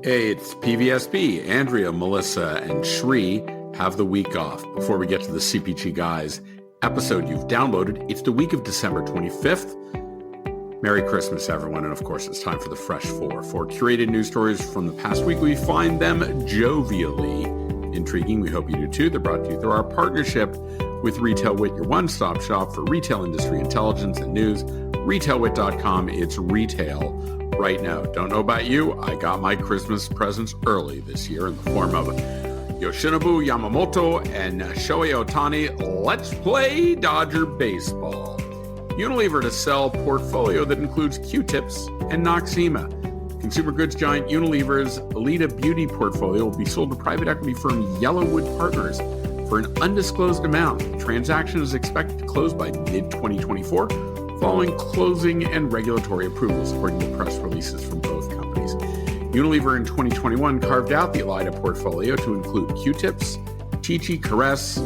Hey, it's PVSB. Andrea, Melissa, and Shri have the week off. Before we get to the CPG Guys episode you've downloaded, it's the week of December 25th. Merry Christmas, everyone. And of course, it's time for the Fresh Four. For curated news stories from the past week, we find them jovially intriguing. We hope you do too. They're brought to you through our partnership with RetailWit, your one-stop shop for retail industry intelligence and news. RetailWit.com. It's retail right now. Don't know about you, I got my Christmas presents early this year in the form of Yoshinobu Yamamoto and Shohei Ohtani. Let's play Dodger baseball. Unilever to sell portfolio that includes Q-tips and Noxzema. Consumer goods giant Unilever's Alita Beauty portfolio will be sold to private equity firm Yellowwood Partners for an undisclosed amount. The transaction is expected to close by mid-2024. Following closing and regulatory approvals, according to press releases from both companies. Unilever in 2021 carved out the Alita portfolio to include Q-tips, Chi-Chi Caress,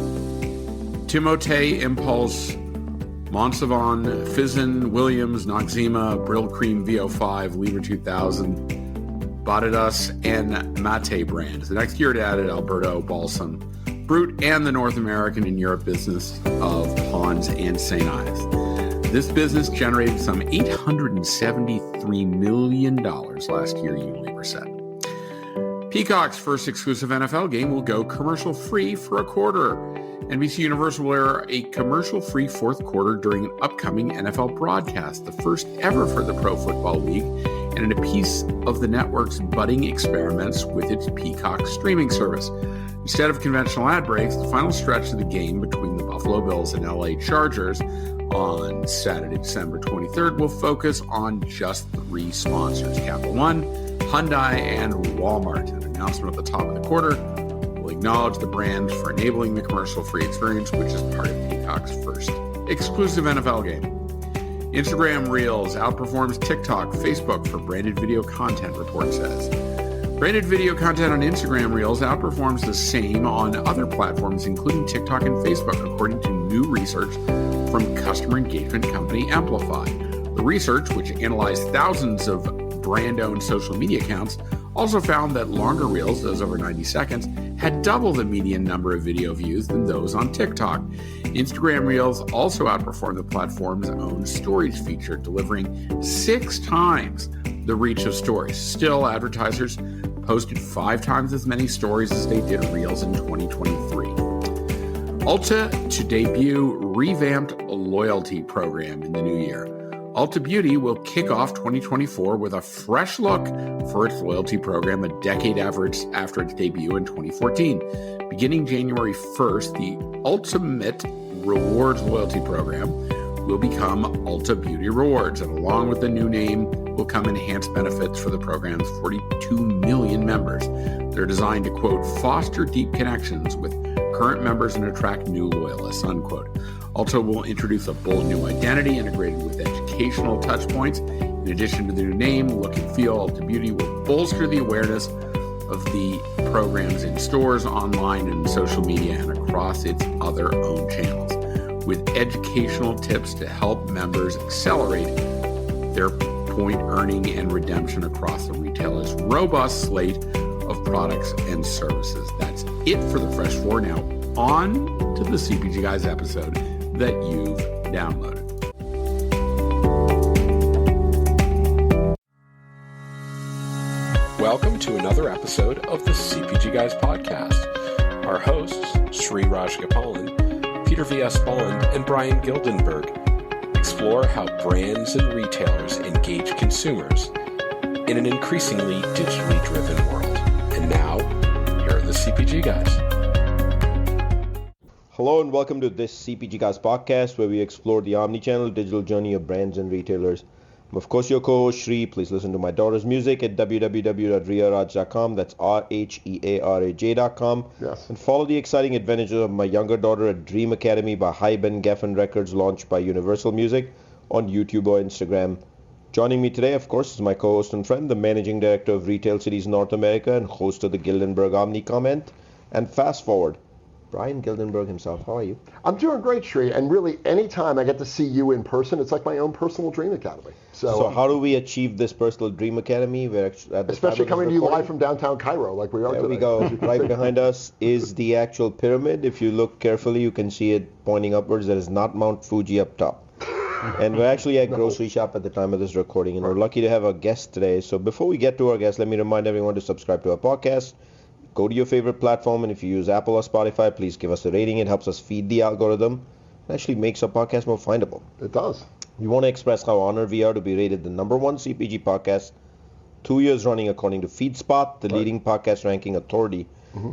Timote Impulse, Monsavon, Fizzin, Williams, Noxzema, Brill Cream VO5, Leader 2000, Badadas, and Mate brands. The next year it added Alberto Balsam Brut and the North American and Europe business of Pond's and St. Ives. This business generated some $873 million last year, Unilever said. Peacock's first exclusive NFL game will go commercial-free for a quarter. NBC Universal will air a commercial-free fourth quarter during an upcoming NFL broadcast, the first ever for the Pro Football League, and in a piece of the network's budding experiments with its Peacock streaming service. Instead of conventional ad breaks, the final stretch of the game between the Buffalo Bills and LA Chargers on Saturday, December 23rd, will focus on just three sponsors, Capital One, Hyundai, and Walmart. An announcement at the top of the quarter will acknowledge the brand for enabling the commercial-free experience, which is part of Peacock's first exclusive NFL game. Instagram Reels outperforms TikTok, Facebook for branded video content, report says. Branded video content on Instagram Reels outperforms the same on other platforms, including TikTok and Facebook, according to new research from customer engagement company Amplify. The research, which analyzed thousands of brand-owned social media accounts, also found that longer reels, those over 90 seconds, had double the median number of video views than those on TikTok. Instagram Reels also outperformed the platform's own Stories feature, delivering 6 times the reach of Stories. Still, advertisers posted 5 times as many stories as they did Reels in 2023. Ulta to debut revamped loyalty program in the new year. Ulta Beauty will kick off 2024 with a fresh look for its loyalty program a decade after its debut in 2014. Beginning January 1st, the Ultimate Rewards loyalty program will become Ulta Beauty Rewards, and along with the new name will come enhanced benefits for the program's 42 million members. They're designed to, quote, foster deep connections with current members and attract new loyalists, unquote. Ulta will introduce a bold new identity integrated with educational touchpoints. In addition to the new name, look and feel, Ulta Beauty will bolster the awareness of the programs in stores, online, and social media, and across its other owned channels, with educational tips to help members accelerate their point earning and redemption across the retailer's robust slate of products and services. That's it for the Fresh Four. Now on to the CPG Guys episode that you've downloaded. Welcome to another episode of the CPG Guys podcast. Our hosts, Sri Rajgopalan, Peter V.S. Bond, and Brian Gildenberg explore how brands and retailers engage consumers in an increasingly digitally driven world. And now, here are the CPG Guys. Hello and welcome to this CPG Guys podcast where we explore the omnichannel digital journey of brands and retailers. I'm of course your co-host Shri. Please listen to my daughter's music at www.rearaj.com. That's RHEARAJ.com. Yes. And follow the exciting adventures of my younger daughter at Dream Academy by High Ben Geffen Records, launched by Universal Music, on YouTube or Instagram. Joining me today, of course, is my co-host and friend, the Managing Director of Retail Cities North America and host of the Gildenberg Omni Comment and Fast Forward, Brian Gildenberg himself. How are you? I'm doing great, Sri. And really, anytime I get to see you in person, it's like my own personal dream academy. So how do we achieve this personal dream academy? We're at the especially coming to you live from downtown Cairo, like we are there today. We go. Right behind us is the actual pyramid. If you look carefully, you can see it pointing upwards. There is not Mount Fuji up top. And we're actually at grocery shop at the time of this recording, and we're lucky to have a guest today. So before we get to our guest, let me remind everyone to subscribe to our podcast. Go to your favorite platform, and if you use Apple or Spotify, please give us a rating. It helps us feed the algorithm and actually makes our podcast more findable. It does. We want to express how honored we are to be rated the #1 CPG podcast 2 years running according to FeedSpot, the leading podcast ranking authority.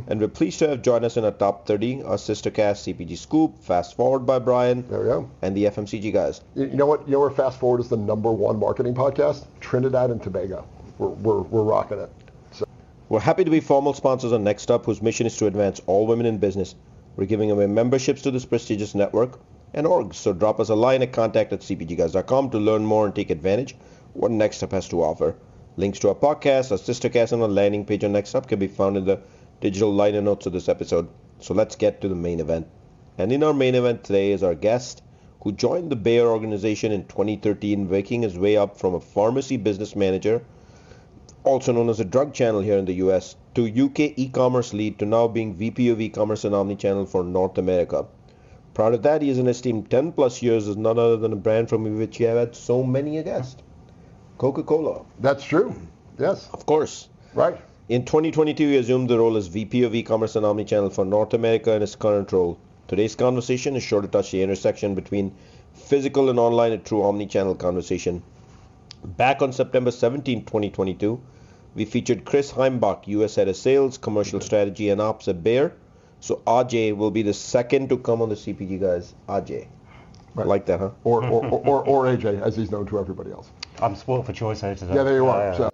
And we're pleased to have joined us in our top 30, our sister cast, CPG Scoop, Fast Forward by Brian, there we go, and the FMCG guys. You know what? You know where Fast Forward is the #1 marketing podcast? Trinidad and Tobago. We're rocking it. So. We're happy to be formal sponsors on Next Up, whose mission is to advance all women in business. We're giving away memberships to this prestigious network and orgs. So drop us a line at contact@cpgguys.com to learn more and take advantage of what Next Up has to offer. Links to our podcast, our sister cast, and our landing page on Next Up can be found in the digital liner notes of this episode. So let's get to the main event. And in our main event today is our guest who joined the Bayer organization in 2013, making his way up from a pharmacy business manager, also known as a drug channel here in the US, to UK e-commerce lead, to now being VP of e-commerce and omnichannel for North America. Prior to that, he is an esteemed 10 plus years as none other than a brand from which he had so many a guest, Coca-Cola. That's true. Yes. Of course. Right. In 2022, he assumed the role as VP of e-commerce and omnichannel for North America in his current role. Today's conversation is sure to touch the intersection between physical and online, a true omnichannel conversation. Back on September 17, 2022, we featured Chris Heimbach, U.S. Head of Sales, Commercial Strategy and Ops at Bayer. So Ajay will be the second to come on the CPG guys. Ajay. Right. Like that, huh? Or AJ, as he's known to everybody else. I'm spoiled for choice here today. Yeah, there you are. So.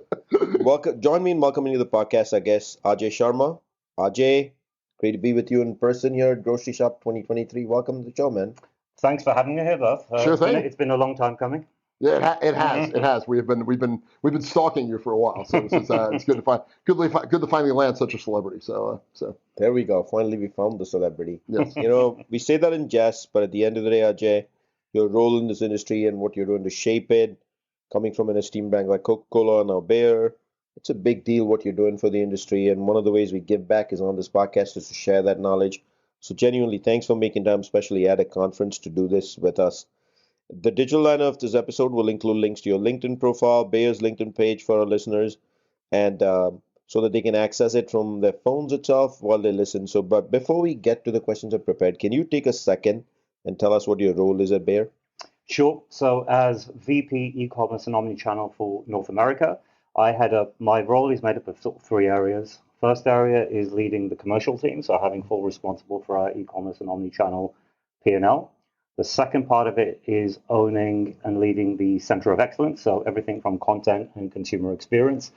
Welcome, join me in welcoming to the podcast, I guess, Ajay Sharma. Ajay, great to be with you in person here at Grocery Shop 2023. Welcome to the show, man. Thanks for having me here, both. Sure thing. It's been a long time coming. Yeah, it has. It has. We've been stalking you for a while, so this is it's good to finally land such a celebrity. So there we go. Finally, we found the celebrity. Yes. You know, we say that in jest, but at the end of the day, Ajay, your role in this industry and what you're doing to shape it, coming from an esteemed brand like Coca-Cola and now Bayer, it's a big deal what you're doing for the industry. And one of the ways we give back is on this podcast is to share that knowledge. So genuinely, thanks for making time, especially at a conference, to do this with us. The digital liner of this episode will include links to your LinkedIn profile, Bayer's LinkedIn page for our listeners, and so that they can access it from their phones itself while they listen. So, but before we get to the questions I've prepared, can you take a second and tell us what your role is at Bayer? Sure. So as VP e-commerce and omnichannel for North America, my role is made up of sort of 3 areas. First area is leading the commercial team, so having full responsible for our e-commerce and omnichannel P&L. The second part of it is owning and leading the center of excellence, so everything from content and consumer experience.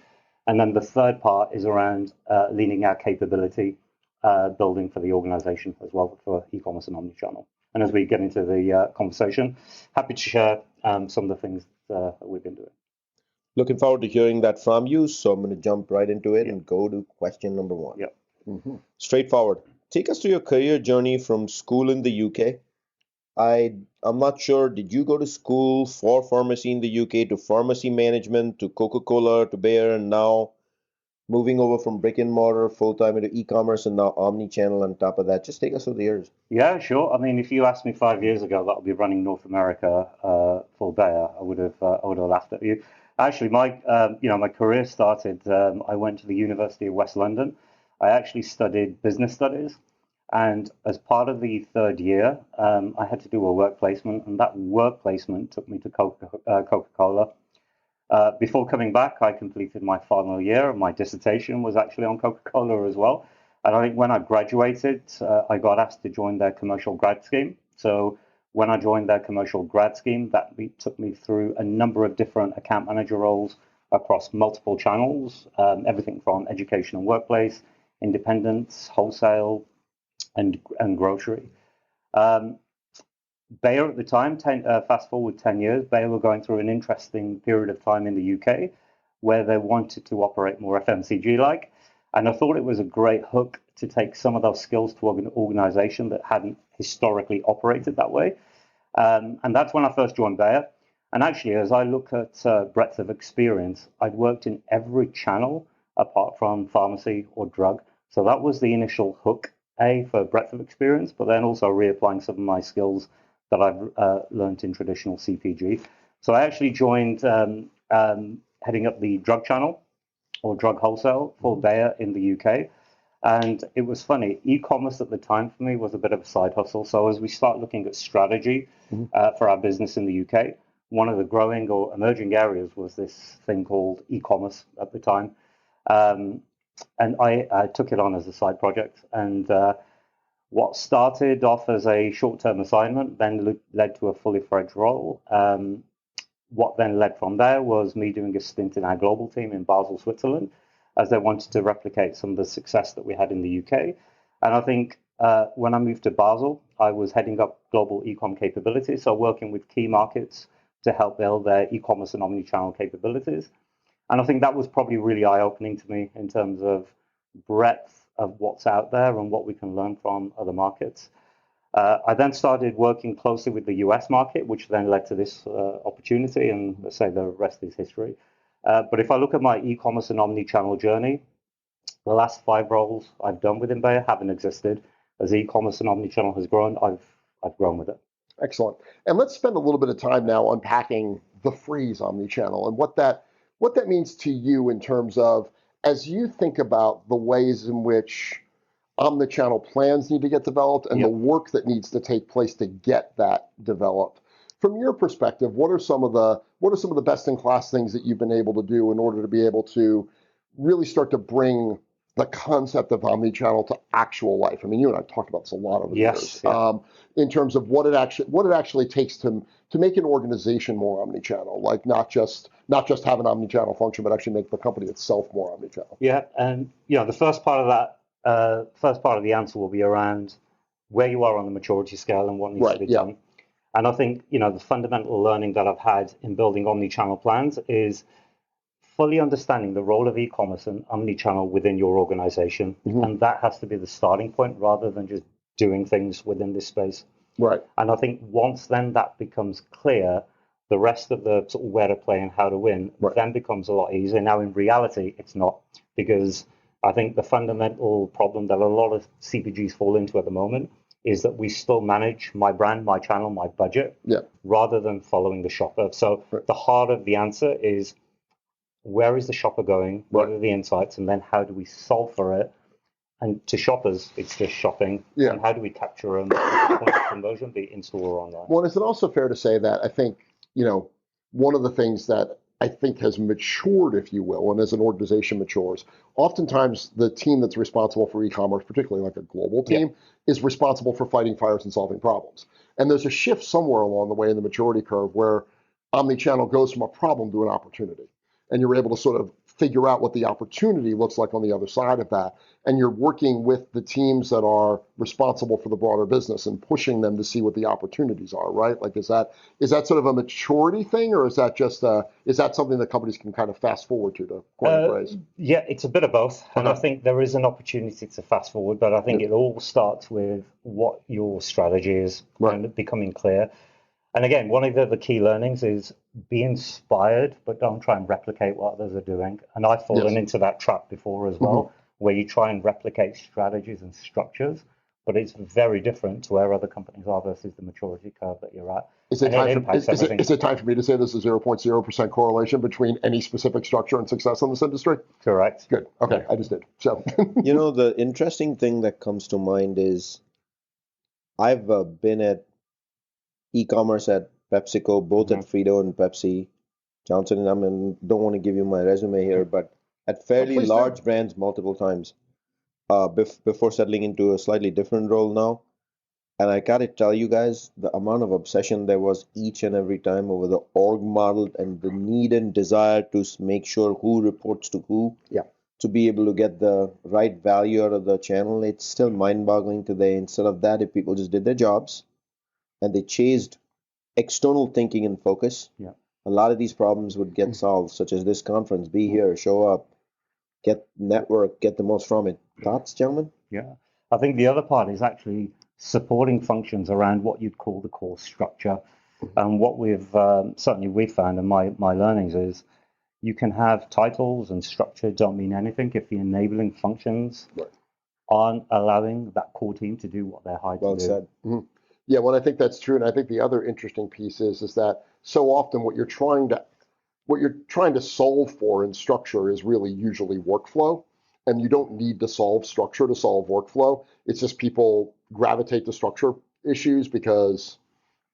And then the third part is around leading our capability building for the organization as well for e-commerce and omnichannel. And as we get into the conversation, happy to share some of the things that we've been doing. Looking forward to hearing that from you. So I'm going to jump right into it and go to question number 1. Yeah. Mm-hmm. Straightforward. Take us through your career journey from school in the UK. I'm not sure, did you go to school for pharmacy in the UK, to pharmacy management, to Coca-Cola, to Bayer, and now moving over from brick and mortar full-time into e-commerce and now omni-channel on top of that? Just take us through the years. Yeah, sure. I mean, if you asked me 5 years ago that I'd be running North America for Bayer, I would have laughed at you. Actually, my career started, I went to the University of West London. I actually studied business studies. And as part of the third year, I had to do a work placement, and that work placement took me to Coca-Cola. Before coming back, I completed my final year, and my dissertation was actually on Coca-Cola as well. And I think when I graduated, I got asked to join their commercial grad scheme. So when I joined their commercial grad scheme, that took me through a number of different account manager roles across multiple channels, everything from education and workplace, independence, wholesale, and grocery. Bayer at the time, fast forward 10 years, Bayer were going through an interesting period of time in the UK where they wanted to operate more FMCG-like. And I thought it was a great hook to take some of those skills to an organization that hadn't historically operated that way. And that's when I first joined Bayer. And actually, as I look at breadth of experience, I'd worked in every channel apart from pharmacy or drug. So that was the initial hook, for breadth of experience, but then also reapplying some of my skills that I've learned in traditional CPG. So I actually joined heading up the drug channel or drug wholesale for Bayer in the UK. And it was funny, e-commerce at the time for me was a bit of a side hustle. So as we start looking at strategy for our business in the UK, one of the growing or emerging areas was this thing called e-commerce at the time. And I took it on as a side project. And what started off as a short-term assignment then led to a fully fledged role. What then led from there was me doing a stint in our global team in Basel, Switzerland, as they wanted to replicate some of the success that we had in the UK. And I think when I moved to Basel, I was heading up global e-com capabilities, so working with key markets to help build their e-commerce and omnichannel capabilities. And I think that was probably really eye-opening to me in terms of breadth of what's out there and what we can learn from other markets. I then started working closely with the US market, which then led to this opportunity, and let's say the rest is history. But if I look at my e-commerce and omni-channel journey, the last 5 roles I've done within Bayer haven't existed. As e-commerce and omni-channel has grown, I've grown with it. Excellent. And let's spend a little bit of time now unpacking the phrase omni-channel and what that means to you in terms of, as you think about the ways in which omni-channel plans need to get developed and the work that needs to take place to get that developed. From your perspective, what are some of the best-in-class things that you've been able to do in order to be able to really start to bring the concept of omnichannel to actual life? I mean, you and I talked about this a lot over the years. In terms of what it actually takes to make an organization more omnichannel, like not just have an omnichannel function, but actually make the company itself more omnichannel. Yeah, and the first part of the answer will be around where you are on the maturity scale and what needs to be done. And I think the fundamental learning that I've had in building omnichannel plans is fully understanding the role of e-commerce and omnichannel within your organization. And that has to be the starting point rather than just doing things within this space. Right. And I think once then that becomes clear, the rest of the sort of where to play and how to win then becomes a lot easier. Now, in reality, it's not, because I think the fundamental problem that a lot of CPGs fall into at the moment is that we still manage my brand, my channel, my budget, rather than following the shopper. So the heart of the answer is, where is the shopper going? What are the insights? And then how do we solve for it? And to shoppers, it's just shopping. And how do we capture them? Conversion, be in-store or online. Well, is it also fair to say that I think, one of the things that I think has matured, if you will, and as an organization matures, oftentimes the team that's responsible for e-commerce, particularly like a global team, is responsible for fighting fires and solving problems. And there's a shift somewhere along the way in the maturity curve where omnichannel goes from a problem to an opportunity. And you're able to sort of figure out what the opportunity looks like on the other side of that. And you're working with the teams that are responsible for the broader business and pushing them to see what the opportunities are, right? Like, is that sort of a maturity thing, or is that just is that something that companies can kind of fast forward to coin a phrase? Yeah, it's a bit of both. And I think there is an opportunity to fast forward, but I think it all starts with what your strategy is and becoming clear. And again, one of the key learnings is be inspired, but don't try and replicate what others are doing. And I've fallen into that trap before as well, where you try and replicate strategies and structures, but it's very different to where other companies are versus the maturity curve that you're at. Is it time for me to say there's a 0.0% correlation between any specific structure and success in this industry? Correct. Good. Okay, I just did. So, the interesting thing that comes to mind is I've been at e-commerce at PepsiCo, both at Frito and Pepsi, Johnson. I mean, don't want to give you my resume here, but at fairly large brands multiple times before settling into a slightly different role now. And I gotta tell you guys, the amount of obsession there was each and every time over the org model and the need and desire to make sure who reports to who, to be able to get the right value out of the channel. It's still mind-boggling today. Instead of that, if people just did their jobs and they chased external thinking and focus, a lot of these problems would get solved, such as this conference. Be here, show up, get network, get the most from it. Thoughts, gentlemen? Yeah. I think the other part is actually supporting functions around what you'd call the core structure. And what we've certainly we've found in my learnings is you can have titles and structure don't mean anything if the enabling functions aren't allowing that core team to do what they're hired to do. Well said. Mm-hmm. Yeah, well, I think that's true, and I think the other interesting piece is that so often what you're trying to solve for in structure is really usually workflow, and you don't need to solve structure to solve workflow. It's just people gravitate to structure issues because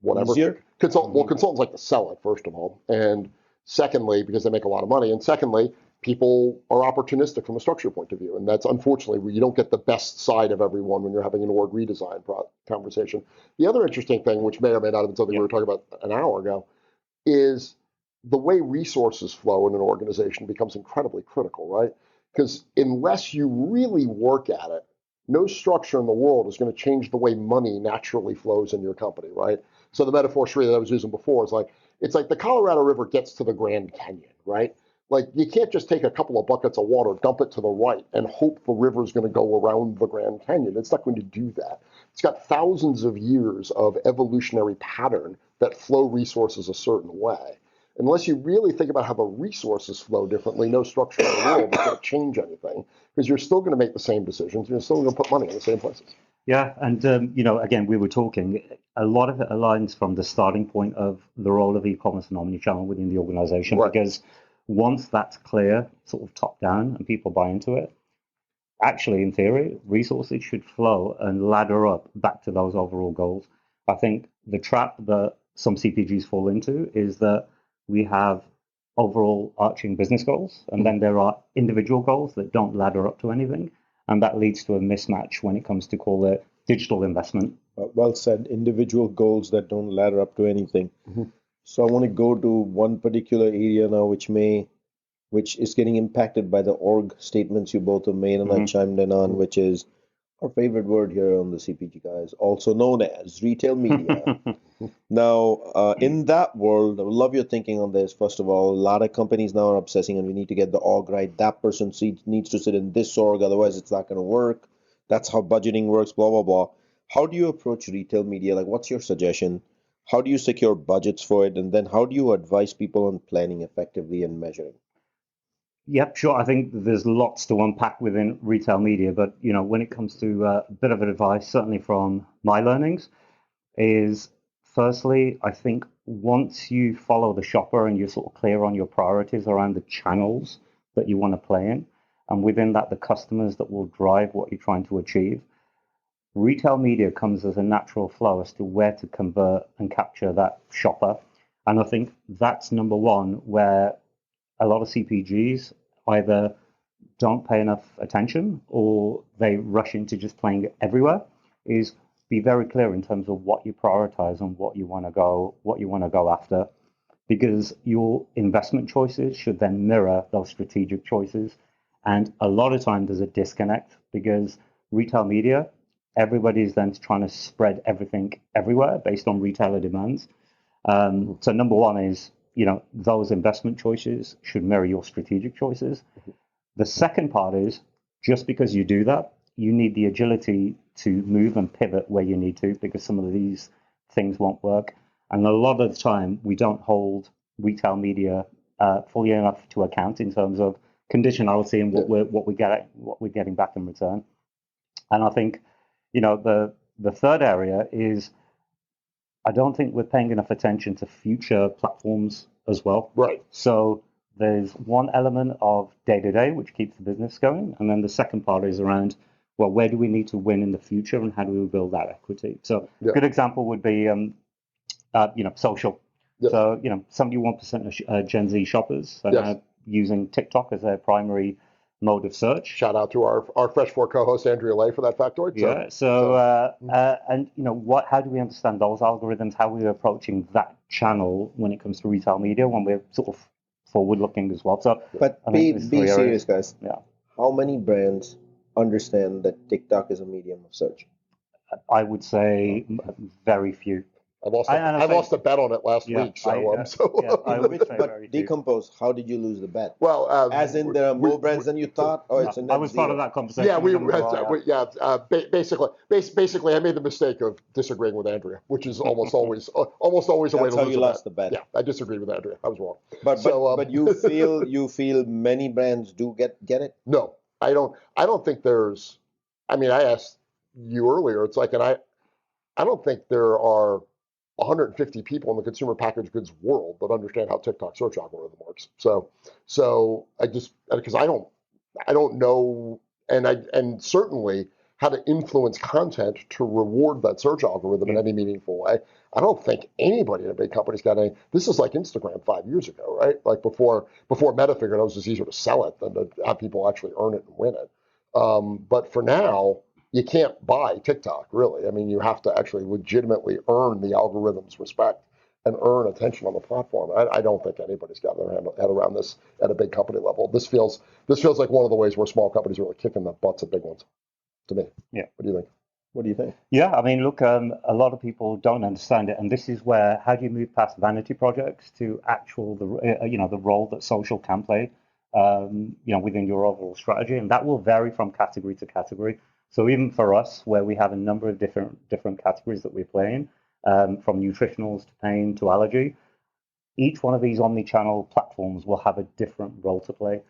whatever. Easier? Consultants like to sell it, first of all, and secondly, because they make a lot of money, and secondly, people are opportunistic from a structure point of view, and that's unfortunately where you don't get the best side of everyone when you're having an org redesign conversation. The other interesting thing, which may or may not have been something we were talking about an hour ago, is the way resources flow in an organization becomes incredibly critical, right? Because unless you really work at it, no structure in the world is going to change the way money naturally flows in your company, right? So the metaphor, Sri, that I was using before is it's like the Colorado River gets to the Grand Canyon, right? Like you can't just take a couple of buckets of water, dump it to the right, and hope the river is going to go around the Grand Canyon. It's not going to do that. It's got thousands of years of evolutionary pattern that flow resources a certain way. Unless you really think about how the resources flow differently, no structure in the world is going to change anything because you're still going to make the same decisions. You're still going to put money in the same places. Yeah, and again, we were talking. A lot of it aligns from the starting point of the role of e-commerce and omnichannel within the organization, because once that's clear, sort of top down, and people buy into it, actually, in theory, resources should flow and ladder up back to those overall goals. I think the trap that some CPGs fall into is that we have overall arching business goals, and then there are individual goals that don't ladder up to anything. And that leads to a mismatch when it comes to call it digital investment. Well said. Individual goals that don't ladder up to anything. Mm-hmm. So I want to go to one particular area now, which is getting impacted by the org statements you both have made, and I chimed in on, which is our favorite word here on the CPG Guys, also known as retail media. Now, in that world, I would love your thinking on this. First of all, a lot of companies now are obsessing, and we need to get the org right. That person needs to sit in this org, otherwise it's not going to work. That's how budgeting works, blah, blah, blah. How do you approach retail media? Like, what's your suggestion? How do you secure budgets for it? And then how do you advise people on planning effectively and measuring? Yep, sure. I think there's lots to unpack within retail media, but when it comes to a bit of advice, certainly from my learnings, is firstly, I think once you follow the shopper and you're sort of clear on your priorities around the channels that you want to play in, and within that, the customers that will drive what you're trying to achieve, retail media comes as a natural flow as to where to convert and capture that shopper. And I think that's number one, where a lot of CPGs either don't pay enough attention or they rush into just playing it everywhere, is be very clear in terms of what you prioritize and what you want to go after, because your investment choices should then mirror those strategic choices. And a lot of times there's a disconnect because retail media, everybody's then trying to spread everything everywhere based on retailer demands. So number one is, those investment choices should mirror your strategic choices. The second part is, just because you do that, you need the agility to move and pivot where you need to, because some of these things won't work. And a lot of the time, we don't hold retail media fully enough to account in terms of conditionality and what we're getting back in return. And I think, the third area is, I don't think we're paying enough attention to future platforms as well. Right. So there's one element of day-to-day, which keeps the business going. And then the second part is around, well, where do we need to win in the future and how do we build that equity? So a good example would be, social. Yep. So, 71% of Gen Z shoppers are now using TikTok as their primary mode of search. Shout out to our Fresh 4 co-host, Andrea Lay, for that factoid. How do we understand those algorithms? How are we approaching that channel when it comes to retail media, when we're sort of forward-looking as well? So, but be serious, guys. Yeah. How many brands understand that TikTok is a medium of search? I would say very few. I lost a bet on it last week, so I always say but decompose. How did you lose the bet? Well, as in there are more brands than you thought, or it's a net I was part of that conversation. Basically, I made the mistake of disagreeing with Andrea, which is almost always a way to lose. That's how you lost the bet. Yeah, I disagreed with Andrea. I was wrong. But you feel many brands do get it? No, I don't think there's. I mean, I asked you earlier. It's like, and I don't think there are 150 people in the consumer packaged goods world that understand how TikTok search algorithm works. So I just, because I don't know, and certainly how to influence content to reward that search algorithm in any meaningful way. I don't think anybody in a big company's got any. This is like Instagram 5 years ago, right? Like before Meta figured out it was just easier to sell it than to have people actually earn it and win it. But for now, you can't buy TikTok, really. I mean, you have to actually legitimately earn the algorithm's respect and earn attention on the platform. I don't think anybody's got their head around this at a big company level. This feels like one of the ways where small companies are really kicking the butts of big ones, to me. Yeah. What do you think? Yeah, I mean, look, a lot of people don't understand it, and this is where how do you move past vanity projects to the role that social can play, within your overall strategy, and that will vary from category to category. So even for us, where we have a number of different categories that we play in, from nutritionals to pain to allergy, each one of these omni-channel platforms will have a different role to play.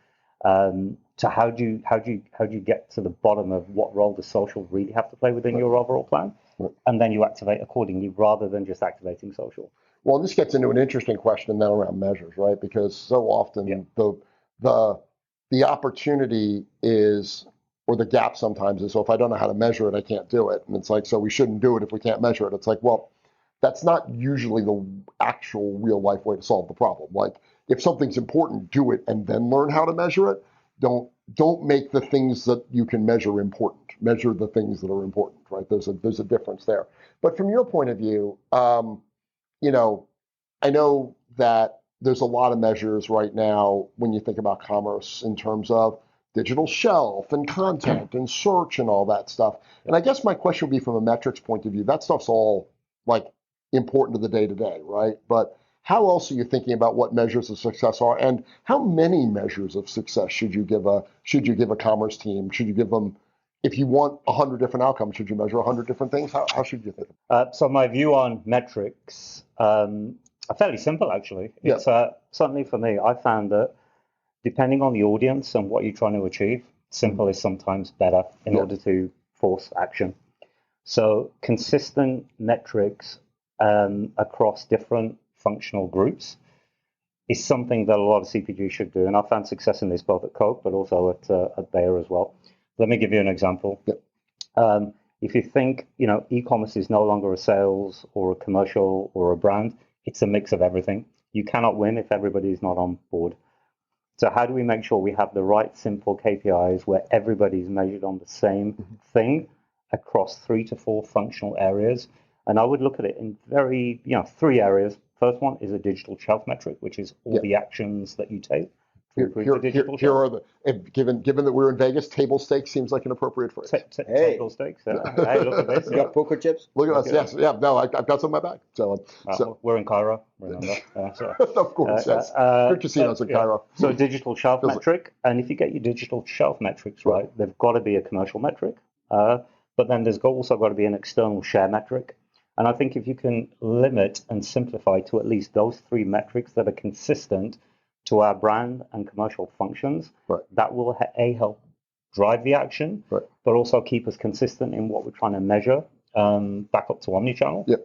So how do you get to the bottom of what role does social really have to play within your overall plan, and then you activate accordingly rather than just activating social. Well, this gets into an interesting question now around measures, right? Because so often the opportunity is, or the gap sometimes is, so if I don't know how to measure it, I can't do it. And it's like, so we shouldn't do it if we can't measure it. It's like, well, that's not usually the actual real life way to solve the problem. Like, if something's important, do it and then learn how to measure it. Don't make the things that you can measure important. Measure the things that are important, right? There's a difference there. But from your point of view, I know that there's a lot of measures right now when you think about commerce in terms of digital shelf and content and search and all that stuff. And I guess my question would be from a metrics point of view, that stuff's all like important to the day-to-day, right? But how else are you thinking about what measures of success are, and how many measures of success should you give a commerce team? Should you give them, if you want 100 different outcomes, should you measure 100 different things? How should you think? So my view on metrics are fairly simple, actually. It's certainly for me, I found that depending on the audience and what you're trying to achieve, simple is sometimes better in order to force action. So consistent metrics across different functional groups is something that a lot of CPG should do. And I found success in this both at Coke, but also at Bayer as well. Let me give you an example. If you think, e-commerce is no longer a sales or a commercial or a brand, it's a mix of everything. You cannot win if everybody is not on board. So how do we make sure we have the right simple KPIs where everybody's measured on the same thing across 3 to 4 functional areas? And I would look at it in 3 areas. First one is a digital shelf metric, which is all the actions that you take to improve the digital shelf. Given that we're in Vegas, table stakes seems like an appropriate phrase. Table stakes. Hey, look at this. You got poker chips? Look at us. Yes. Yeah. No, I've got some in my bag. So we're in Cairo, remember? Of course, yes. Good casinos in Cairo. So digital shelf metric, and if you get your digital shelf metrics right, they've got to be a commercial metric, but then there's also got to be an external share metric. And I think if you can limit and simplify to at least those 3 metrics that are consistent to our brand and commercial functions, that will help drive the action, but also keep us consistent in what we're trying to measure back up to omnichannel.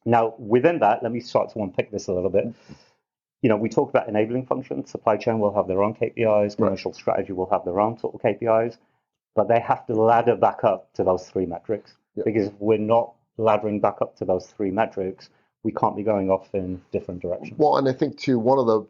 Now, within that, let me start to unpick this a little bit. We talk about enabling functions. Supply chain will have their own KPIs. Commercial strategy will have their own sort of KPIs, but they have to ladder back up to those 3 metrics. Because if we're not laddering back up to those 3 metrics, we can't be going off in different directions. Well, and I think too,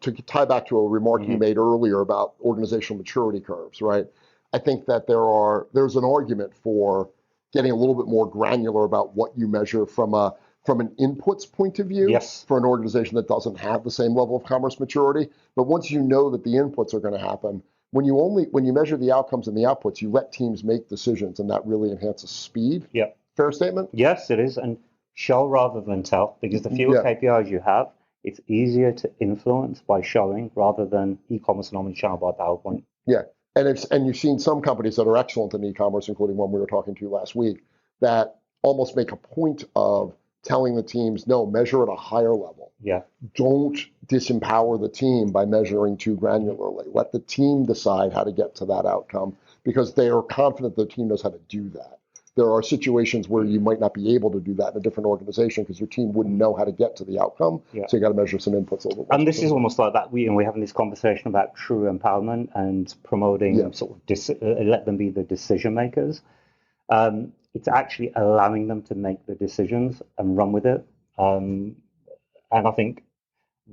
to tie back to a remark you made earlier about organizational maturity curves, right? I think that there's an argument for getting a little bit more granular about what you measure from an inputs point of view for an organization that doesn't have the same level of commerce maturity. But once you know that the inputs are going to happen, when you measure the outcomes and the outputs, you let teams make decisions, and that really enhances speed. Yeah. Fair statement? Yes, it is. And show rather than tell, because the fewer KPIs you have, it's easier to influence by showing rather than e-commerce and omnichannel by PowerPoint. Yeah, and you've seen some companies that are excellent in e-commerce, including one we were talking to last week, that almost make a point of telling the teams, no, measure at a higher level. Yeah. Don't disempower the team by measuring too granularly. Let the team decide how to get to that outcome because they are confident the team knows how to do that. There are situations where you might not be able to do that in a different organization because your team wouldn't know how to get to the outcome. Yeah. So you got to measure some inputs a little bit. And this is almost like that. We're having this conversation about true empowerment and promoting sort of let them be the decision makers. It's actually allowing them to make the decisions and run with it. And I think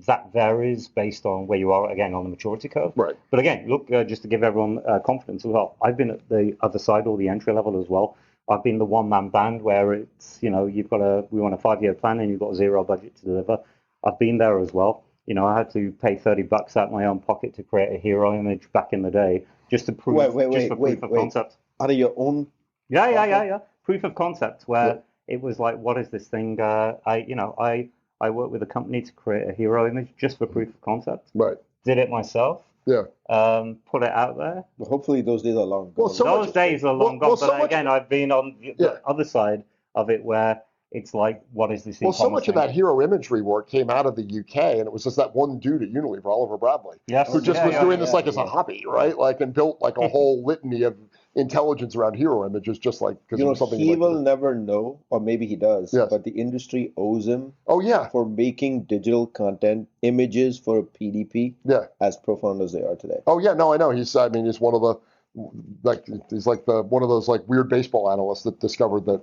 that varies based on where you are, again, on the maturity curve. Right. But again, look, just to give everyone confidence as well, I've been at the other side or the entry level as well. I've been the one-man band where it's, we want a 5-year plan and you've got zero budget to deliver. I've been there as well. I had to pay $30 out of my own pocket to create a hero image back in the day just to prove, proof of concept. Out of your own? Yeah. Proof of concept where it was like, what is this thing? I worked with a company to create a hero image just for proof of concept. Right. Did it myself. Yeah. Put it out there. Well, hopefully those days are long gone. Those days are long gone. But again, I've been on the other side of it where it's like, what is this? Well, so much of that hero imagery work came out of the UK, and it was just that one dude at Unilever, Oliver Bradley, who just was doing this as a hobby, right? And built like a whole litany of intelligence around hero images, just like because it was something. He will never know, or maybe he does. Yes. But the industry owes him. Oh yeah. For making digital content images for PDP. Yeah. As profound as they are today. Oh yeah, no, I know. He's one of the one of those weird baseball analysts that discovered that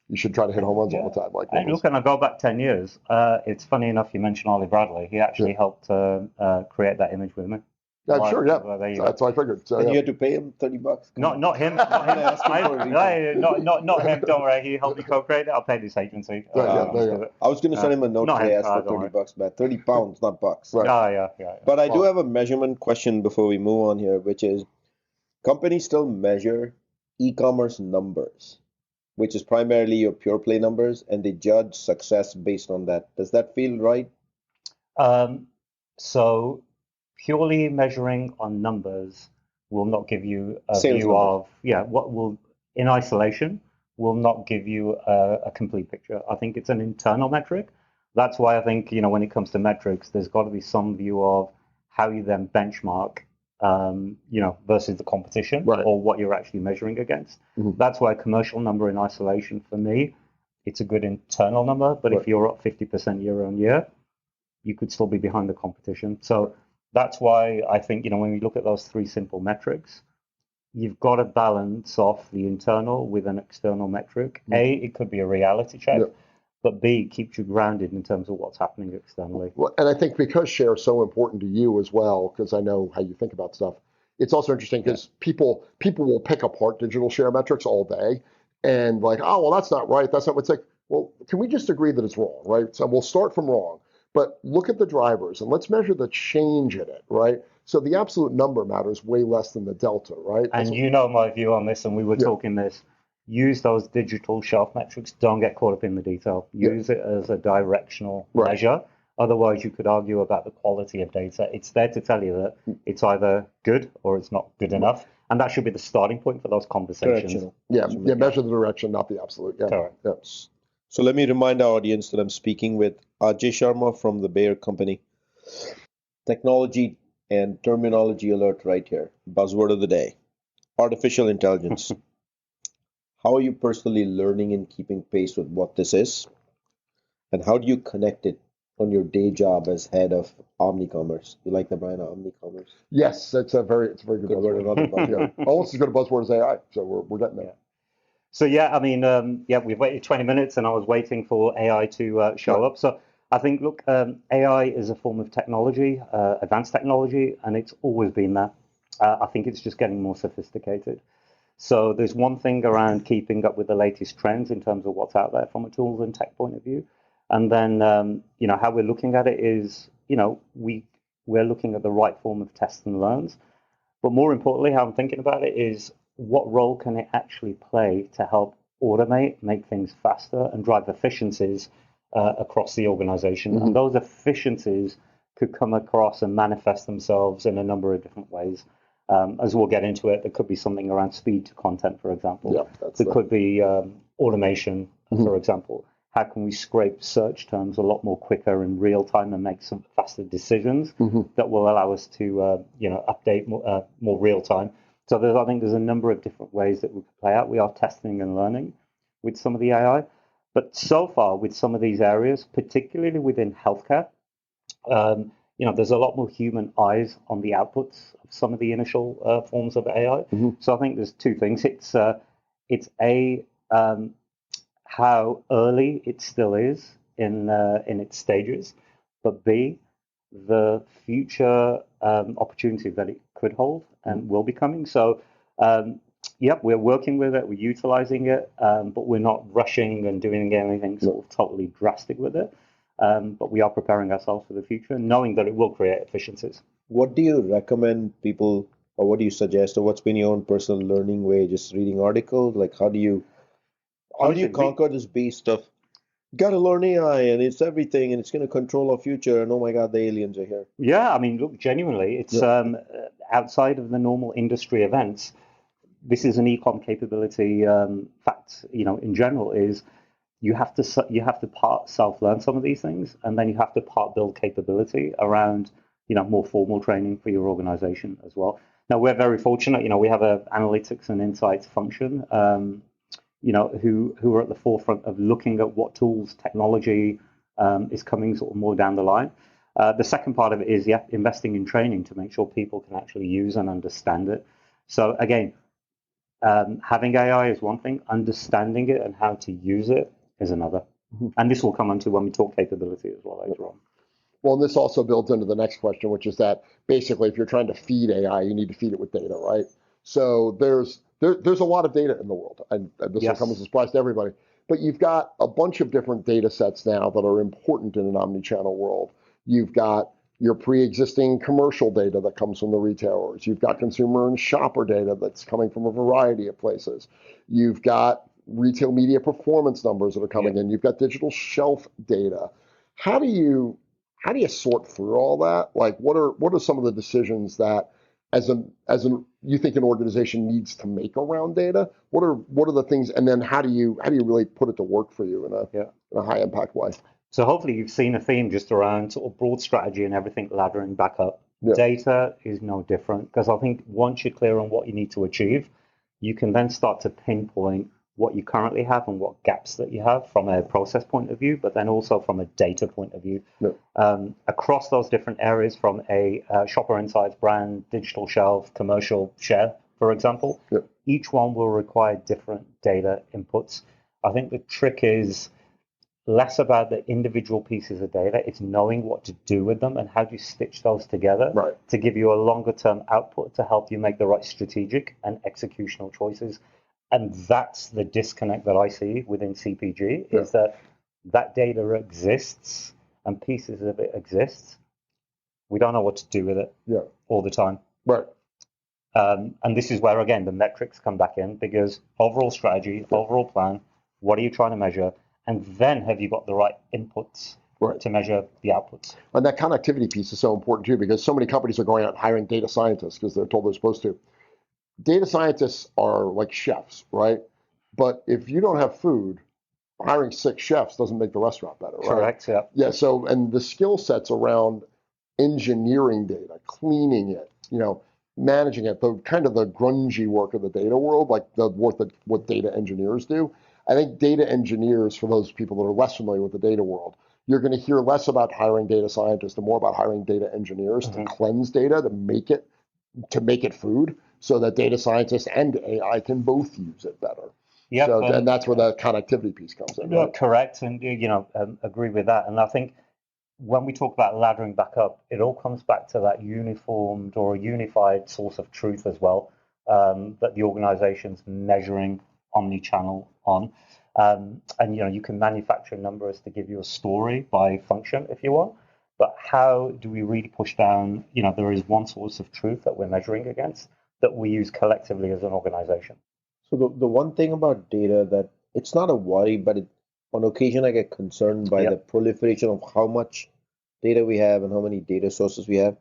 you should try to hit home runs all the time. Look, and I go back 10 years. It's funny enough you mentioned Ollie Bradley. He actually helped create that image with me. Yeah, sure, yeah. That's what I figured. So, and you had to pay him $30. Not him. Not him. Don't worry. He helped me co-create it. I'll pay this agency. I was going to send him a note today. Ask for $30 back. 30 pounds, not bucks. Right. Yeah. But I do have a measurement question before we move on here, which is companies still measure e-commerce numbers, which is primarily your pure play numbers, and they judge success based on that. Does that feel right? So purely measuring on numbers will not give you a Sales view number. of what will in isolation will not give you a complete picture. I think it's an internal metric. That's why I think when it comes to metrics, there's got to be some view of how you then benchmark versus the competition or what you're actually measuring against. Mm-hmm. That's why a commercial number in isolation, for me, it's a good internal number. But if you're up 50% year on year, you could still be behind the competition. So that's why I think, when we look at those three simple metrics, you've got to balance off the internal with an external metric. Mm-hmm. A, it could be a reality check. Yeah. But B, keeps you grounded in terms of what's happening externally. Well, and I think because share is so important to you as well, because I know how you think about stuff, it's also interesting because people will pick apart digital share metrics all day and that's not right. That's not what's well, can we just agree that it's wrong, right? So we'll start from wrong, but look at the drivers and let's measure the change in it, right? So the absolute number matters way less than the delta, right? And my view on this, and we were talking this. Use those digital shelf metrics. Don't get caught up in the detail. Use it as a directional measure. Otherwise, you could argue about the quality of data. It's there to tell you that it's either good or it's not good enough. And that should be the starting point for those conversations. Measure the direction, not the absolute. Yeah. Correct. Yeah. So let me remind our audience that I'm speaking with Ajay Sharma from the Bayer Company. Technology and terminology alert right here. Buzzword of the day. Artificial intelligence. How are you personally learning and keeping pace with what this is? And how do you connect it on your day job as head of Omnicommerce? You like the brand Omnicommerce? Yes, it's a very good buzzword. Almost as good a buzzword as AI. So we're getting there. So we've waited 20 minutes and I was waiting for AI to show up. So I think, look, AI is a form of technology, advanced technology, and it's always been there. I think it's just getting more sophisticated. So there's one thing around keeping up with the latest trends in terms of what's out there from a tools and tech point of view. And then, how we're looking at it is, we're looking at the right form of test and learns. But more importantly, how I'm thinking about it is what role can it actually play to help automate, make things faster, and drive efficiencies across the organization. And those efficiencies could come across and manifest themselves in a number of different ways. As we'll get into it, there could be something around speed to content, for example. There could be automation, for example. How can we scrape search terms a lot more quicker in real time and make some faster decisions that will allow us to, update more real time? So I think there's a number of different ways that we could play out. We are testing and learning with some of the AI, but so far with some of these areas, particularly within healthcare, there's a lot more human eyes on the outputs of some of the initial forms of AI. So I think there's two things. It's how early it still is in its stages, but B, the future opportunity that it could hold and will be coming. So, we're working with it, we're utilizing it, but we're not rushing and doing anything sort of totally drastic with it. But we are preparing ourselves for the future, knowing that it will create efficiencies. What do you recommend people, or what do you suggest, or what's been your own personal learning way? Just reading articles? Like, how do you conquer this beast of, got to learn AI and it's everything and it's going to control our future and oh my God, the aliens are here? Yeah, I mean, look, genuinely, it's outside of the normal industry events. This is an e-com capability. Fact, in general, is you have to part self-learn some of these things, and then you have to part build capability around more formal training for your organization as well. Now we're very fortunate. We have an analytics and insights function. Who are at the forefront of looking at what tools, technology is coming sort of more down the line. The second part of it is investing in training to make sure people can actually use and understand it. So again, having AI is one thing, understanding it and how to use it is another. And this will come onto when we talk capability as well later on. Well, and this also builds into the next question, which is that basically if you're trying to feed AI, you need to feed it with data, right? So there's a lot of data in the world, and this will come as a surprise to everybody. But you've got a bunch of different data sets now that are important in an omnichannel world. You've got your pre-existing commercial data that comes from the retailers. You've got consumer and shopper data that's coming from a variety of places. You've got retail media performance numbers that are coming in. You've got digital shelf data. How do you sort through all that? Like, what are some of the decisions that you think an organization needs to make around data? What are the things, and then how do you really put it to work for you in a high impact way? So hopefully you've seen a theme just around sort of broad strategy and everything laddering back up. Data is no different, because I think once you're clear on what you need to achieve, you can then start to pinpoint what you currently have and what gaps that you have from a process point of view, but then also from a data point of view. Across those different areas, from a shopper insights, brand, digital shelf, commercial share, for example, each one will require different data inputs. I think the trick is less about the individual pieces of data. It's knowing what to do with them and how do you stitch those together to give you a longer term output to help you make the right strategic and executional choices. And that's the disconnect that I see within CPG, is that data exists and pieces of it exists. We don't know what to do with it all the time. And this is where, again, the metrics come back in, because overall strategy, overall plan, what are you trying to measure? And then have you got the right inputs to measure the outputs? And that connectivity piece is so important too, because so many companies are going out and hiring data scientists because they're told they're supposed to. Data scientists are like chefs, right? But if you don't have food, hiring 6 chefs doesn't make the restaurant better, right? Correct, Yeah, so, and the skill sets around engineering data, cleaning it, managing it, the kind of the grungy work of the data world, like the work that what data engineers do. I think data engineers, for those people that are less familiar with the data world, you're going to hear less about hiring data scientists and more about hiring data engineers to cleanse data, to make it food, so that data scientists and AI can both use it better. So, and that's where the connectivity piece comes in. Right? Correct, and agree with that. And I think when we talk about laddering back up, it all comes back to that uniformed or a unified source of truth as well, that the organization's measuring omnichannel on. And you can manufacture numbers to give you a story by function if you want, but how do we really push down, there is one source of truth that we're measuring against that we use collectively as an organization. So the one thing about data that it's not a worry, but on occasion I get concerned by the proliferation of how much data we have and how many data sources we have.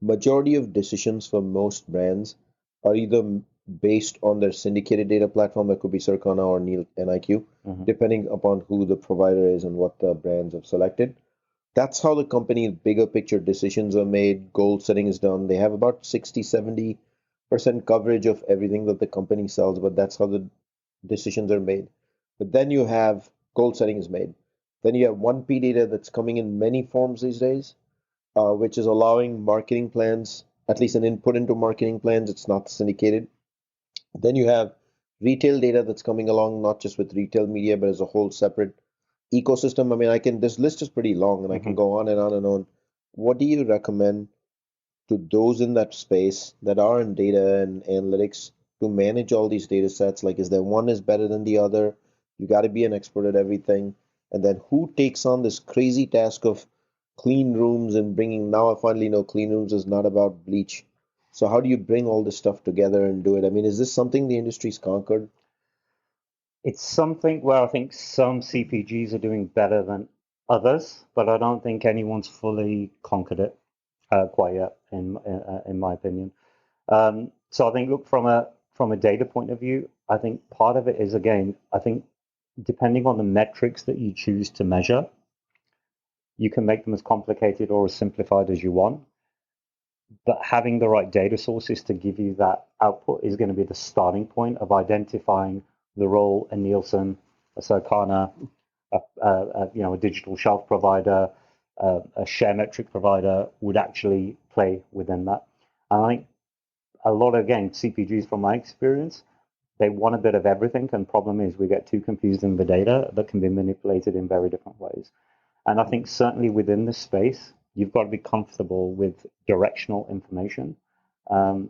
Majority of decisions for most brands are either based on their syndicated data platform, that could be Circana or NIQ, depending upon who the provider is and what the brands have selected. That's how the company's bigger picture decisions are made. Goal setting is done. They have about 60-70% coverage of everything that the company sells, but that's how the decisions are made. But then you have goal setting is made. Then you have 1P data that's coming in many forms these days, which is allowing marketing plans, at least an input into marketing plans. It's not syndicated. Then you have retail data that's coming along, not just with retail media, but as a whole separate ecosystem. I mean, this list is pretty long and I can go on and on and on. What do you recommend to those in that space that are in data and analytics to manage all these data sets? Like, is there one is better than the other? You got to be an expert at everything. And then who takes on this crazy task of clean rooms and bringing, now I finally know clean rooms is not about bleach. So how do you bring all this stuff together and do it? I mean, is this something the industry's conquered? It's something where I think some CPGs are doing better than others, but I don't think anyone's fully conquered it quite yet, in my opinion. So I think, look, from a data point of view, I think part of it is, again, I think depending on the metrics that you choose to measure, you can make them as complicated or as simplified as you want. But having the right data sources to give you that output is going to be the starting point of identifying the role a Nielsen, a Circana, a digital shelf provider, a share metric provider would actually play within that. And I think a lot of, again, CPGs, from my experience, they want a bit of everything. And problem is we get too confused in the data that can be manipulated in very different ways. And I think certainly within this space, you've got to be comfortable with directional information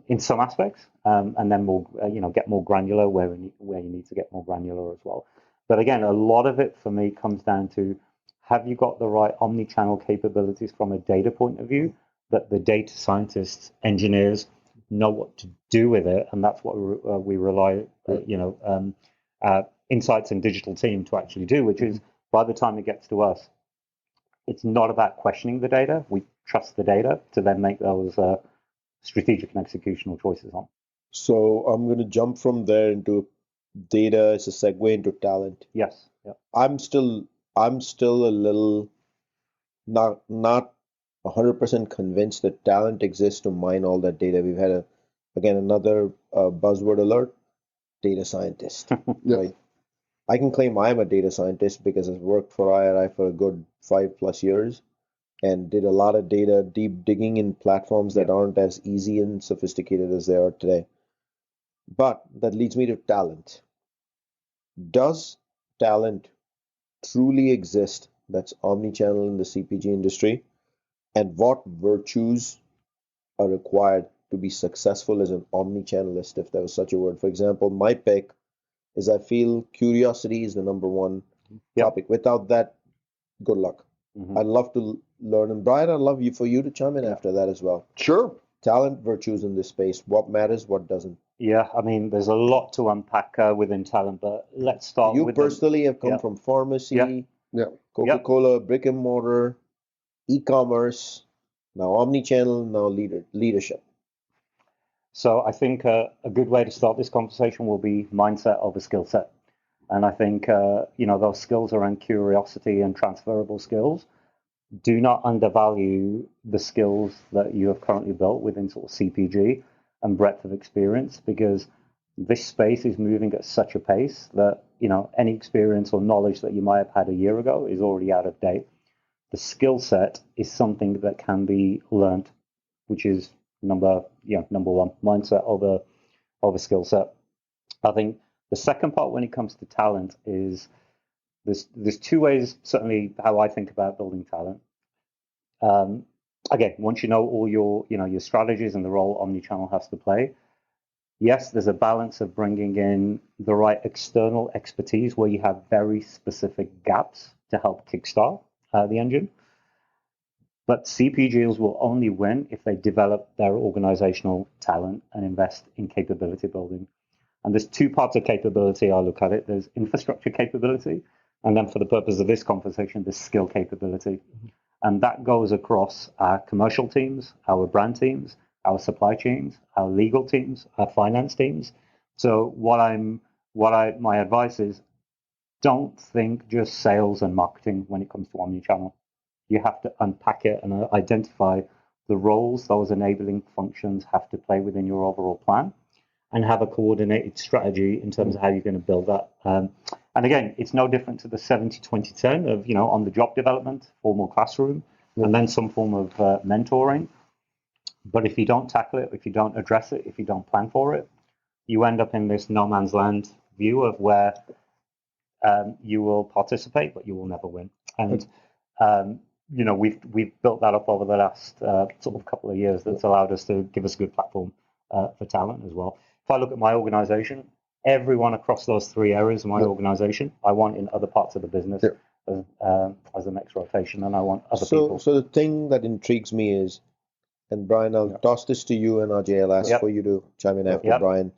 in some aspects, and then more, get more granular where you need to get more granular as well. But again, a lot of it for me comes down to, have you got the right omni-channel capabilities from a data point of view that the data scientists, engineers know what to do with it, and that's what we rely, insights and digital team to actually do, which is by the time it gets to us, it's not about questioning the data. We trust the data to then make those strategic and executional choices on. So I'm going to jump from there into data as a segue into talent. Yes. Yeah. I'm still a little not 100% convinced that talent exists to mine all that data. We've had another buzzword alert: data scientist. Right? I can claim I'm a data scientist because I've worked for IRI for a good 5+ years and did a lot of data deep digging in platforms that aren't as easy and sophisticated as they are today. But that leads me to talent. Does talent truly exist that's omnichannel in the CPG industry? And what virtues are required to be successful as an omnichannelist, if there was such a word? For example, my pick is, I feel curiosity is the number one topic. Without that, good luck. I'd love to learn. And Brian, I'd love for you to chime in after that as well. Sure. Talent, virtues in this space. What matters, what doesn't? Yeah, I mean, there's a lot to unpack within talent, but let's start with... You personally have come from pharmacy, Coca-Cola, brick and mortar, eCommerce, now omnichannel, now leadership. So I think a good way to start this conversation will be mindset over skill set. And I think, those skills around curiosity and transferable skills, do not undervalue the skills that you have currently built within sort of CPG and breadth of experience, because this space is moving at such a pace that, any experience or knowledge that you might have had a year ago is already out of date. The skill set is something that can be learned, which is number one, mindset over skill set. I think the second part when it comes to talent is there's two ways, certainly, how I think about building talent. Again, once you know all your strategies and the role omnichannel has to play, yes, there's a balance of bringing in the right external expertise where you have very specific gaps to help kickstart the engine. But CPGs will only win if they develop their organizational talent and invest in capability building. And there's two parts of capability I look at it. There's infrastructure capability, and then for the purpose of this conversation, there's skill capability. And that goes across our commercial teams, our brand teams, our supply chains, our legal teams, our finance teams. So my advice is, don't think just sales and marketing when it comes to omnichannel. You have to unpack it and identify the roles those enabling functions have to play within your overall plan, and have a coordinated strategy in terms of how you're going to build that. And again, it's no different to the 70-20-10 of, on the job development, formal classroom, and then some form of mentoring. But if you don't tackle it, if you don't address it, if you don't plan for it, you end up in this no man's land view of where you will participate, but you will never win. And we've built that up over the last sort of couple of years. That's allowed us to give us a good platform for talent as well. If I look at my organization, everyone across those three areas of my organization, I want in other parts of the business as the next rotation, and I want other people. So the thing that intrigues me is, and Brian, I'll toss this to you, and Ajay, I'll ask for you to chime in after Brian.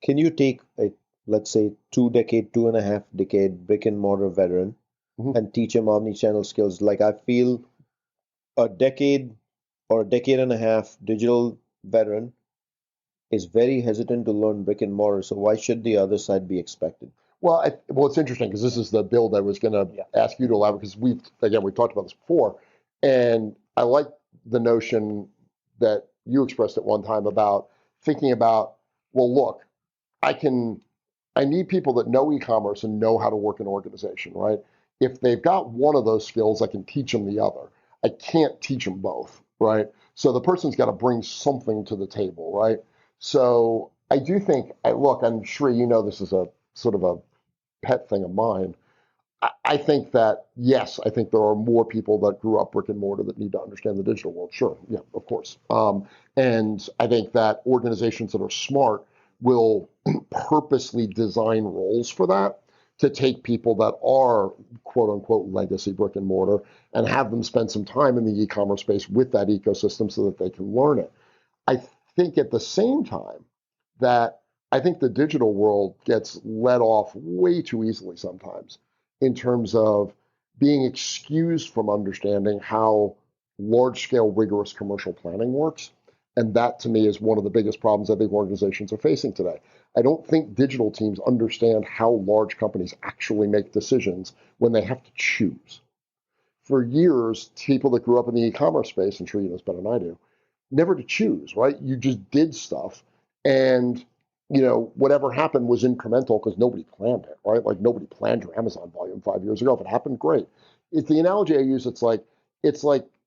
Can you take a, let's say, 2.5 decade brick and mortar veteran and teach him omnichannel skills? Like, I feel a decade or a decade and a half digital veteran is very hesitant to learn brick and mortar. So why should the other side be expected? Well, it's interesting because this is the build I was going to ask you to elaborate, because we've talked about this before, and I like the notion that you expressed at one time about thinking about, well, look, I need people that know e-commerce and know how to work an organization, right? If they've got one of those skills, I can teach them the other. I can't teach them both, right? So the person's got to bring something to the table, right? So I do think, and Shri, this is a sort of a pet thing of mine. I think that, yes, I think there are more people that grew up brick and mortar that need to understand the digital world. Sure, yeah, of course. And I think that organizations that are smart will purposely design roles for that, to take people that are quote unquote legacy brick and mortar and have them spend some time in the e-commerce space with that ecosystem so that they can learn it. I think at the same time that I think the digital world gets let off way too easily sometimes in terms of being excused from understanding how large-scale, rigorous commercial planning works. And that, to me, is one of the biggest problems I think organizations are facing today. I don't think digital teams understand how large companies actually make decisions when they have to choose. For years, people that grew up in the e-commerce space, and sure you know this better than I do, never to choose, right? You just did stuff, and whatever happened was incremental because nobody planned it, right? Like, nobody planned your Amazon volume 5 years ago. If it happened, great. It's the analogy I use. It's like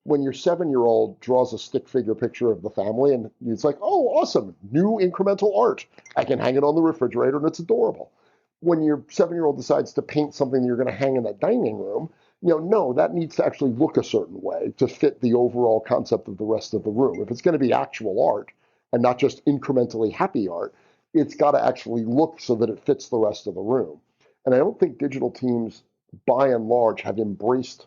when your 7-year-old draws a stick figure picture of the family, and it's like, oh, awesome, new incremental art. I can hang it on the refrigerator, and it's adorable. When your 7-year-old decides to paint something that you're going to hang in that dining room, no, that needs to actually look a certain way to fit the overall concept of the rest of the room. If it's going to be actual art and not just incrementally happy art, it's got to actually look so that it fits the rest of the room. And I don't think digital teams, by and large, have embraced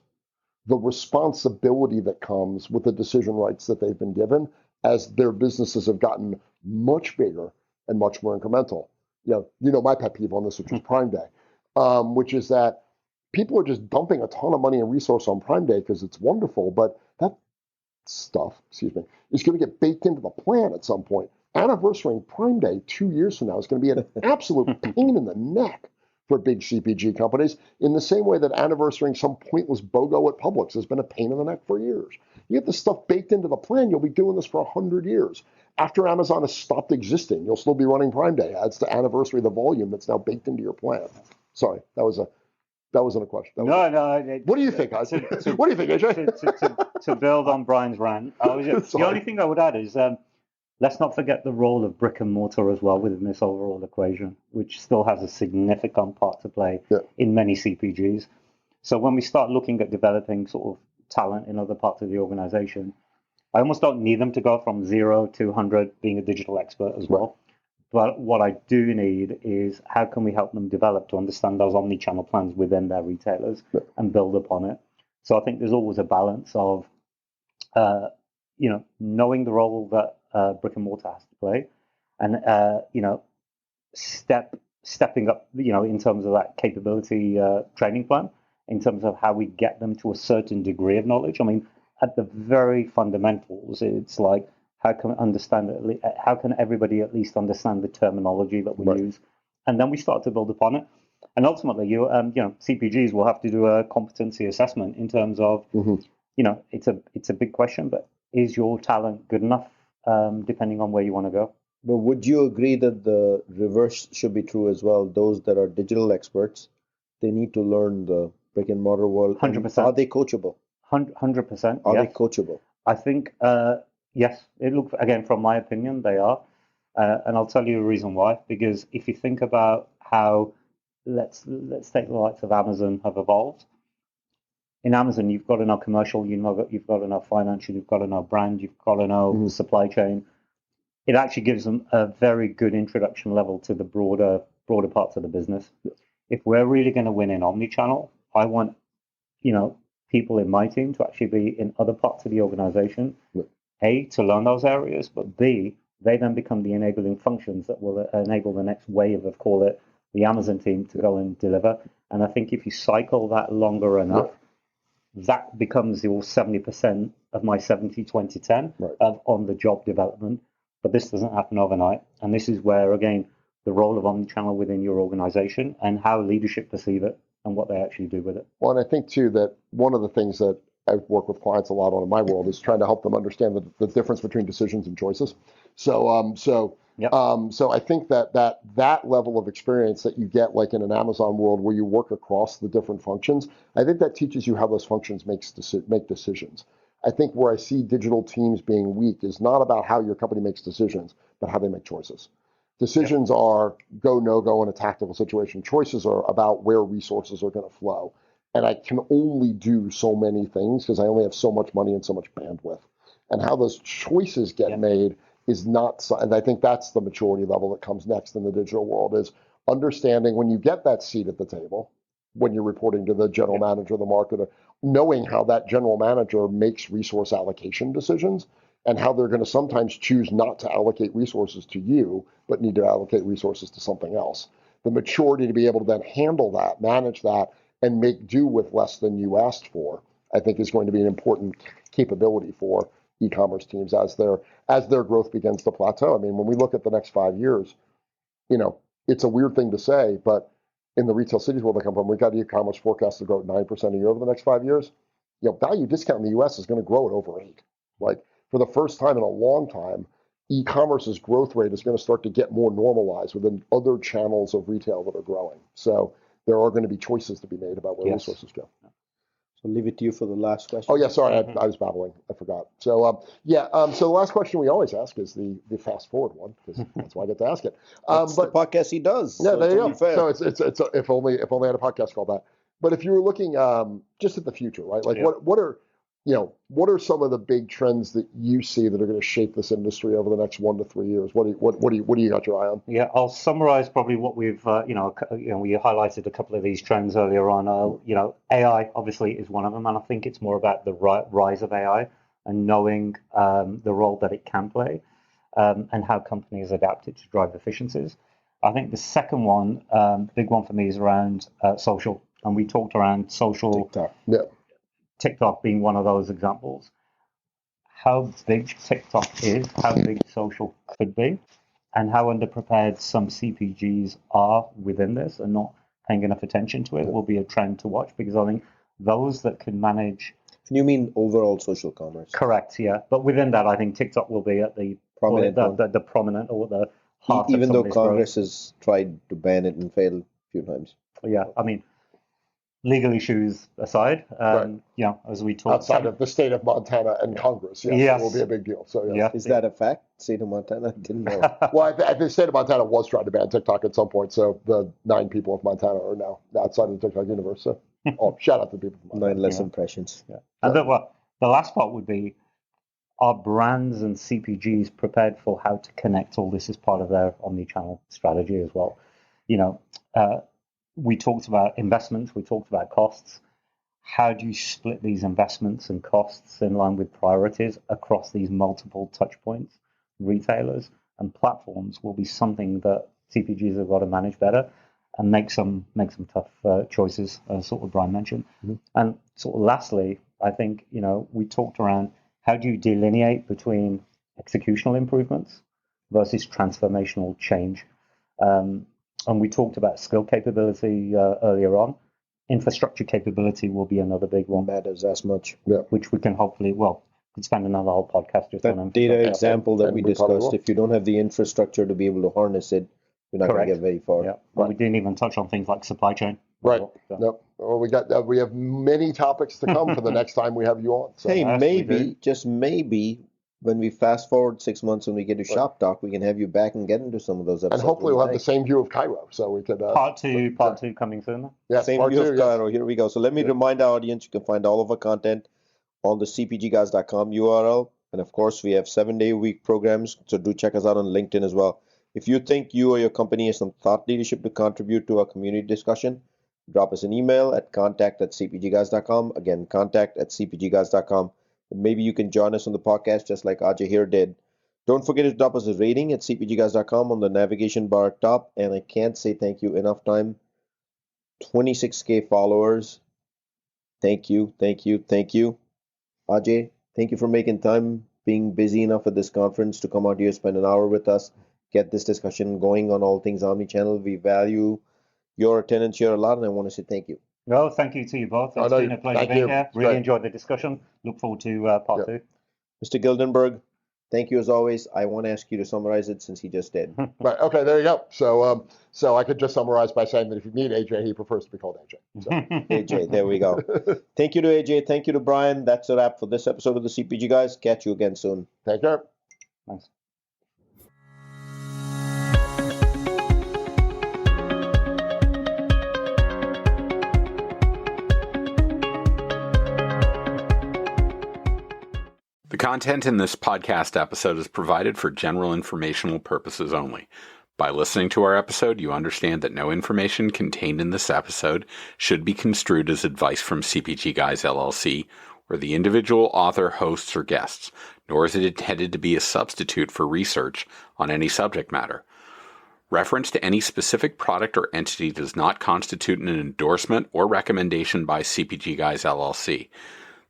the responsibility that comes with the decision rights that they've been given as their businesses have gotten much bigger and much more incremental. My pet peeve on this, which is Prime Day, which is that people are just dumping a ton of money and resource on Prime Day because it's wonderful, but that stuff, is going to get baked into the plan at some point. Anniversarying Prime Day 2 years from now is going to be an absolute pain in the neck for big CPG companies, in the same way that anniversarying some pointless BOGO at Publix has been a pain in the neck for years. You get this stuff baked into the plan, you'll be doing this for 100 years. After Amazon has stopped existing, you'll still be running Prime Day. That's the anniversary of the volume that's now baked into your plan. Sorry, that wasn't a question. No. What do you think, Ajay? What do you think, AJ? To build on Brian's rant, the only thing I would add is, let's not forget the role of brick and mortar as well within this overall equation, which still has a significant part to play in many CPGs. So when we start looking at developing sort of talent in other parts of the organization, I almost don't need them to go from 0 to 100 being a digital expert as well. But what I do need is, how can we help them develop to understand those omni-channel plans within their retailers and build upon it? So I think there's always a balance of, knowing the role that brick and mortar has to play, and stepping up, in terms of that capability training plan, in terms of how we get them to a certain degree of knowledge. I mean, at the very fundamentals, it's like how can everybody at least understand the terminology that we use, and then we start to build upon it. And ultimately, CPGs will have to do a competency assessment in terms of, it's a big question, but is your talent good enough, depending on where you want to go? But would you agree that the reverse should be true as well? Those that are digital experts, they need to learn the brick and mortar world. 100%. Are they coachable? 100%. Are they coachable? I think, yes. It looks, again, from my opinion, they are. And I'll tell you a reason why. Because if you think about how, let's take the likes of Amazon have evolved. In Amazon, you've got to know commercial, you've got to know financial, you've got to know brand, you've got to know supply chain. It actually gives them a very good introduction level to the broader parts of the business. If we're really going to win in omnichannel, I want, people in my team to actually be in other parts of the organization, A, to learn those areas, but B, they then become the enabling functions that will enable the next wave of, call it, the Amazon team to go and deliver. And I think if you cycle that longer enough, that becomes your 70% of my 70-20-10 of on-the-job development. But this doesn't happen overnight. And this is where, again, the role of omnichannel within your organization and how leadership perceive it and what they actually do with it. Well, and I think, too, that one of the things that I've worked with clients a lot on in my world is trying to help them understand the difference between decisions and choices. So I think that level of experience that you get, like in an Amazon world where you work across the different functions, I think that teaches you how those functions make decisions. I think where I see digital teams being weak is not about how your company makes decisions, but how they make choices. Decisions are go, no go in a tactical situation. Choices are about where resources are going to flow. And I can only do so many things because I only have so much money and so much bandwidth. And how those choices get made is not, and I think that's the maturity level that comes next in the digital world, is understanding when you get that seat at the table, when you're reporting to the general manager of the market, knowing how that general manager makes resource allocation decisions and how they're going to sometimes choose not to allocate resources to you, but need to allocate resources to something else. The maturity to be able to then handle that, manage that, and make do with less than you asked for, I think is going to be an important capability for e-commerce teams as their growth begins to plateau. I mean, when we look at the next 5 years, it's a weird thing to say, but in the retail cities where they come from, we've got e-commerce forecast to grow at 9% a year over the next 5 years. Value discount in the U.S. is going to grow at over 8. Like, for the first time in a long time, e-commerce's growth rate is going to start to get more normalized within other channels of retail that are growing. So there are going to be choices to be made about where resources go. So leave it to you for the last question. Oh, yeah, sorry, I was babbling. I forgot. So, so the last question we always ask is the fast forward one, because that's why I get to ask it. That's the podcast he does. Yeah, so there you go. Fair. So it's if only I had a podcast called that. But if you were looking just at the future, right? Like what are some of the big trends that you see that are going to shape this industry over the next 1 to 3 years? What do you got your eye on? Yeah, I'll summarize probably what we've we highlighted a couple of these trends earlier on. AI obviously is one of them, and I think it's more about the rise of AI and knowing the role that it can play and how companies adapt it to drive efficiencies. I think the second one, big one for me, is around social, and we talked around social. TikTok. Yeah. TikTok being one of those examples. How big TikTok is, how big social could be, and how underprepared some CPGs are within this and not paying enough attention to it will be a trend to watch, because I think those that can manage... You mean overall social commerce? Correct, yeah. But within that, I think TikTok will be at the prominent, the prominent or the heart even of though Congress growth. has tried to ban it and failed a few times. Yeah, I mean, legal issues aside, as we talk outside of the state of Montana and Congress, it will be a big deal. So is that a fact? State of Montana? I didn't know. Well, the state of Montana was trying to ban TikTok at some point, so the 9 people of Montana are now outside of the TikTok universe. So, shout out to people from Montana. 9 less impressions. Yeah. And the last part would be: are brands and CPGs prepared for how to connect all this as part of their omni-channel strategy as well? We talked about investments, we talked about costs. How do you split these investments and costs in line with priorities across these multiple touch points? Retailers and platforms will be something that CPGs have got to manage better and make some tough choices, sort of Brian mentioned. Mm-hmm. And sort of lastly, I think, we talked around how do you delineate between executional improvements versus transformational change. And we talked about skill capability earlier on. Infrastructure capability will be another big one. Matters as much. Yeah. Which we can hopefully, could spend another whole podcast just on That data example that And we we probably discussed, will. if you don't have the infrastructure to be able to harness it, you're not going Correct. to get very far. Yeah. Well, we didn't even touch on things like supply chain. Right. So- Nope. Well, we have many topics to come for the next time we have you on. So. Hey, Yes, we maybe, do. just maybe, when we fast forward 6 months when we get to Shop Talk, we can have you back and get into some of those episodes. And hopefully What we'll do have you the same view of Cairo, so we could. Part two coming soon. Yes, Same part view two, of yes. Cairo. Here we go. So let me remind our audience, you can find all of our content on the CPGGuys.com URL. And of course, we have 7-day-a-week programs, so do check us out on LinkedIn as well. If you think you or your company has some thought leadership to contribute to our community discussion, drop us an email at contact@cpgguys.com. Again, contact@cpgguys.com. And maybe you can join us on the podcast just like Ajay here did. Don't forget to drop us a rating at cpgguys.com on the navigation bar at top. And I can't say thank you enough time. 26K followers. Thank you, thank you, thank you. Ajay, thank you for making time, being busy enough at this conference to come out here, spend an hour with us, get this discussion going on all things Omnichannel. We value your attendance here a lot, and I want to say thank you. No, thank you to you both. It's been a pleasure thank being you. here. It's Really great. enjoyed the discussion. Look forward to part two. Mr. Gildenberg, thank you as always. I want to ask you to summarize it since he just did. Right. Okay. There you go. So I could just summarize by saying that if you meet AJ, he prefers to be called AJ. So. AJ, there we go. Thank you to AJ. Thank you to Brian. That's a wrap for this episode of the CPG Guys. Catch you again soon. Take care. Thanks. The content in this podcast episode is provided for general informational purposes only. By listening to our episode, you understand that no information contained in this episode should be construed as advice from CPG Guys LLC or the individual author, hosts, or guests, nor is it intended to be a substitute for research on any subject matter. Reference to any specific product or entity does not constitute an endorsement or recommendation by CPG Guys LLC.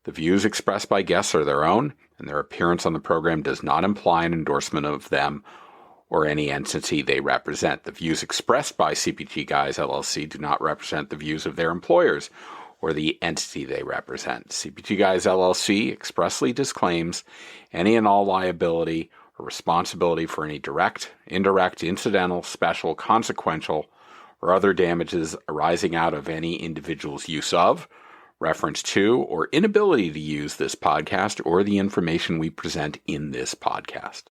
The views expressed by guests are their own, and their appearance on the program does not imply an endorsement of them or any entity they represent. The views expressed by CPG Guys LLC do not represent the views of their employers or the entity they represent. CPG Guys LLC expressly disclaims any and all liability or responsibility for any direct, indirect, incidental, special, consequential, or other damages arising out of any individual's use of, reference to, or inability to use this podcast or the information we present in this podcast.